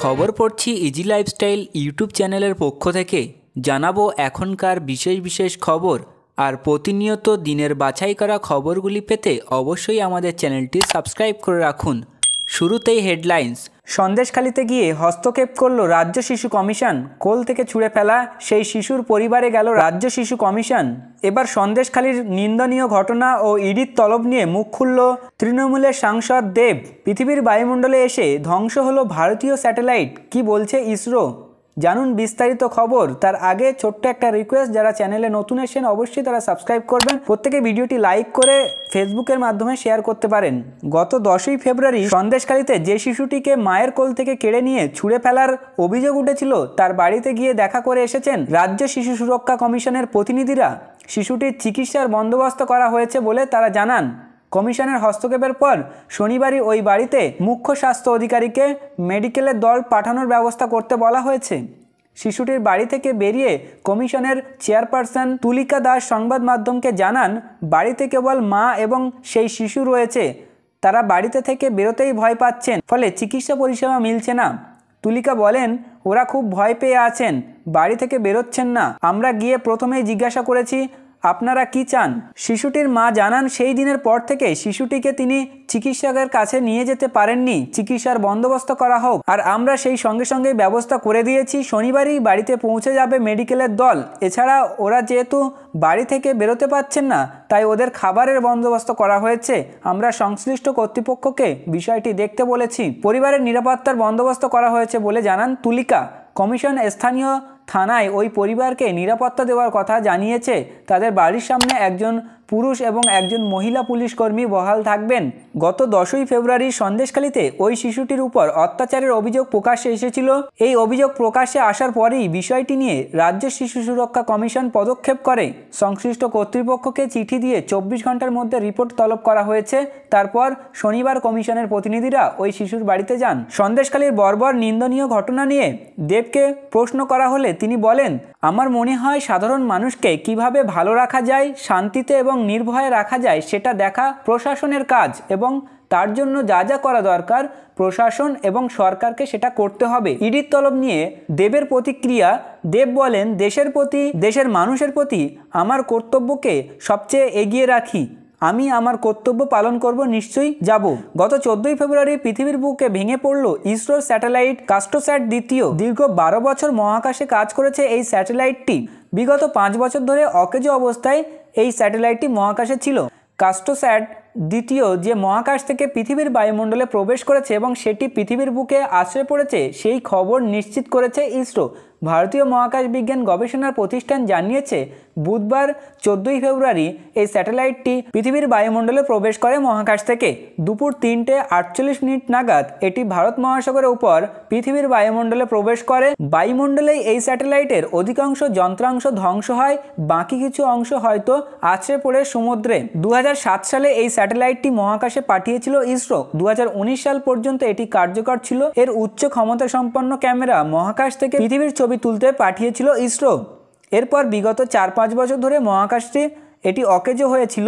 খবর পড়ছি easy lifestyle YouTube চ্যানেলের পক্ষ থেকে। জানাবো এখনকার বিশেষ বিশেষ খবর। আর প্রতিনিয়ত দিনের বাছাই করা খবরগুলি পেতে অবশ্যই আমাদের চ্যানেলটি সাবস্ক্রাইব করে রাখুন। শুরুতেই হেডলাইন্স। সন্দেশখালিতে গিয়ে হস্তক্ষেপ করল রাজ্য শিশু কমিশন। কোল থেকে ছুঁড়ে ফেলা সেই শিশুর পরিবারে গেল রাজ্য শিশু কমিশন। এবার সন্দেশখালির নিন্দনীয় ঘটনা ও ইডির তলব নিয়ে মুখ খুলল তৃণমূলের সাংসদ দেব। পৃথিবীর বায়ুমণ্ডলে এসে ধ্বংস হলো ভারতীয় স্যাটেলাইট, কি বলছে ইসরো? জানুন বিস্তারিত খবর। তার আগে ছোট্ট একটা রিকোয়েস্ট, যারা চ্যানেলে নতুন এসেছেন অবশ্যই তারা সাবস্ক্রাইব করবেন। প্রত্যেকে ভিডিওটি লাইক করে ফেসবুকের মাধ্যমে শেয়ার করতে পারেন। গত 10ই ফেব্রুয়ারি সন্দেশখালিতে যে শিশুটিকে মায়ের কোল থেকে কেড়ে নিয়ে ছুঁড়ে ফেলার অভিযোগ উঠেছিল, তার বাড়িতে গিয়ে দেখা করে এসেছেন রাজ্য শিশু সুরক্ষা কমিশনের প্রতিনিধিরা। শিশুটির চিকিৎসার বন্দোবস্ত করা হয়েছে বলে তারা জানান। কমিশনের হস্তক্ষেপের পর শনিবারই ওই বাড়িতে মুখ্য স্বাস্থ্য অধিকারীকে মেডিকেলের দল পাঠানোর ব্যবস্থা করতে বলা হয়েছে। শিশুটির বাড়ি থেকে বেরিয়ে কমিশনের চেয়ারপারসন তুলিকা দাস সংবাদ মাধ্যমকে জানান, বাড়িতে কেবল মা এবং সেই শিশু রয়েছে। তারা বাড়িতে থেকে বেরোতেই ভয় পাচ্ছেন, ফলে চিকিৎসা পরিষেবা মিলছে না। তুলিকা বলেন, ওরা খুব ভয় পেয়ে আছেন, বাড়ি থেকে বেরোচ্ছেন না। আমরা গিয়ে প্রথমেই জিজ্ঞাসা করেছি আপনারা কি চান। শিশুটির মা জানান, সেই দিনের পর থেকে শিশুটিকে তিনি চিকিৎসকের কাছে নিয়ে যেতে পারেননি। চিকিৎসার বন্দোবস্ত করা হোক, আর আমরা সেই সঙ্গে সঙ্গে ব্যবস্থা করে দিয়েছি। শনিবারই বাড়িতে পৌঁছে যাবে মেডিকেলের দল। এছাড়া ওরা যেহেতু বাড়ি থেকে বেরোতে পারছেন না, তাই ওদের খাবারের বন্দোবস্ত করা হয়েছে। আমরা সংশ্লিষ্ট কর্তৃপক্ষকে বিষয়টি দেখতে বলেছি। পরিবারের নিরাপত্তার বন্দোবস্ত করা হয়েছে বলে জানান তুলিকা। কমিশন স্থানীয় থানায় ওই পরিবারকে নিরাপত্তা দেওয়ার কথা জানিয়েছে। তাদের বাড়ির সামনে একজন পুরুষ এবং একজন মহিলা পুলিশ কর্মী বহাল থাকবেন। গত 10ই ফেব্রুয়ারি সন্দেশখালিতে ওই শিশুটির উপর অত্যাচারের অভিযোগ প্রকাশ্যে এসেছিল। এই অভিযোগ প্রকাশ্যে আসার পরেই বিষয়টি নিয়ে রাজ্য শিশু সুরক্ষা কমিশন পদক্ষেপ করে। সংশ্লিষ্ট কর্তৃপক্ষকে চিঠি দিয়ে 24 ঘন্টার মধ্যে রিপোর্ট তলব করা হয়েছে। তারপর শনিবার কমিশনের প্রতিনিধিরা ওই শিশুর বাড়িতে যান। সন্দেশখালির বর্বর নিন্দনীয় ঘটনা নিয়ে দেবকে প্রশ্ন করা হলে তিনি বলেন, আমার মনে হয় সাধারণ মানুষকে কিভাবে ভালো রাখা যায়, শান্তিতে এবং নির্ভয়ে রাখা যায়, সেটা দেখা প্রশাসনের কাজ এবং তার জন্য যা যা করা দরকার প্রশাসন এবং সরকারকে সেটা করতে হবে। ইডির তলব নিয়ে দেবের প্রতিক্রিয়া। দেব বলেন, দেশের প্রতি, দেশের মানুষের প্রতি আমার কর্তব্যকে সবচেয়ে এগিয়ে রাখি। আমি আমার কর্তব্য পালন করব, নিশ্চয়ই যাব। গত 14ই ফেব্রুয়ারি পৃথিবীর বুকে ভেঙে পড়ল ইসরোর স্যাটেলাইট কাস্টোস্যাট দ্বিতীয়। দীর্ঘ 12 বছর মহাকাশে কাজ করেছে এই স্যাটেলাইটটি। বিগত 5 বছর ধরে অকেজো অবস্থায় এই স্যাটেলাইটটি মহাকাশে ছিল। কাস্টোস্যাট দ্বিতীয় যে মহাকাশ থেকে পৃথিবীর বায়ুমণ্ডলে প্রবেশ করেছে এবং সেটি পৃথিবীর বুকে আশ্রয় পড়েছে, সেই খবর নিশ্চিত করেছে ইসরো। ভারতীয় মহাকাশ বিজ্ঞান গবেষণার প্রতিষ্ঠান জানিয়েছে, বুধবার 14ই ফেব্রুয়ারি এই স্যাটেলাইটটি পৃথিবীর বায়ুমণ্ডলে প্রবেশ করে মহাকাশ থেকে। দুপুর 3:48 নাগাদ এটি ভারত মহাসাগরের উপর পৃথিবীর বায়ুমণ্ডলে প্রবেশ করে। বায়ুমণ্ডলেই এই স্যাটেলাইটের অধিকাংশ যন্ত্রাংশ ধ্বংস হয়, বাকি কিছু অংশ হয়তো আছড়ে পড়ে সমুদ্রে। 2007 সালে এই স্যাটেলাইটটি মহাকাশে পাঠিয়েছিল ইসরো। 2019 সাল পর্যন্ত এটি কার্যকর ছিল। এর উচ্চ ক্ষমতা সম্পন্ন ক্যামেরা মহাকাশ থেকে পৃথিবীর ছবি তুলতে পাঠিয়েছিল ইসরো। এরপর বিগত 4-5 বছর ধরে মহাকাশটি এটি অকেজো হয়েছিল।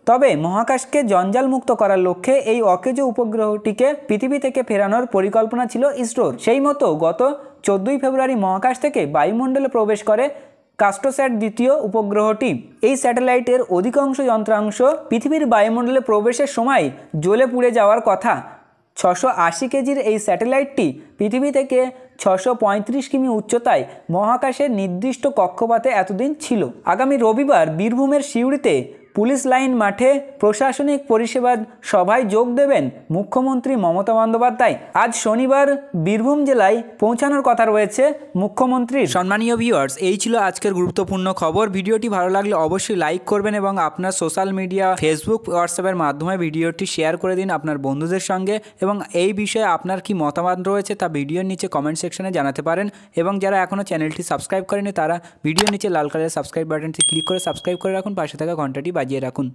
তবে মহাকাশকে জঞ্জাল মুক্ত করার লক্ষ্যে এই অকেজো উপগ্রহটিকে পৃথিবী থেকে ফেরানোর পরিকল্পনা ছিল ইসরোর। সেই মতো গত 14ই ফেব্রুয়ারি মহাকাশ থেকে বায়ুমণ্ডলে প্রবেশ করে কাস্টোস্যাট দ্বিতীয় উপগ্রহটি। এই স্যাটেলাইটের অধিকাংশ যন্ত্রাংশ পৃথিবীর বায়ুমণ্ডলে প্রবেশের সময় জ্বলে পুড়ে যাওয়ার কথা। 680 কেজির এই স্যাটেলাইটটি পৃথিবী থেকে 635 কিমি উচ্চতায় মহাকাশের নির্দিষ্ট কক্ষপথে এতদিন ছিল। আগামী রবিবার বীরভূমের সিউড়িতে পুলিশ লাইন মাঠে প্রশাসনিক পরিষেবার সভায় যোগ দেবেন মুখ্যমন্ত্রী মমতা বন্দ্যোপাধ্যায়। আজ শনিবার বীরভূম জেলায় পৌঁছানোর কথা রয়েছে মুখ্যমন্ত্রীর। সম্মানীয় ভিউয়ার্স, এই ছিল আজকের গুরুত্বপূর্ণ খবর। ভিডিওটি ভালো লাগলে অবশ্যই লাইক করবেন এবং আপনার সোশ্যাল মিডিয়া ফেসবুক, হোয়াটসঅ্যাপের মাধ্যমে ভিডিওটি শেয়ার করে দিন আপনার বন্ধুদের সঙ্গে। এবং এই বিষয়ে আপনার কি মতামত রয়েছে তা ভিডিওর নিচে কমেন্ট সেকশনে জানাতে পারেন। এবং যারা এখনও চ্যানেলটি সাবস্ক্রাইব করেনি তারা ভিডিওর নিচে লাল কালারের সাবস্ক্রাইব বাটনটি ক্লিক করে সাবস্ক্রাইব করে রাখুন, পাশে থাকা ঘন্টাটি বাজিয়ে রাখুন।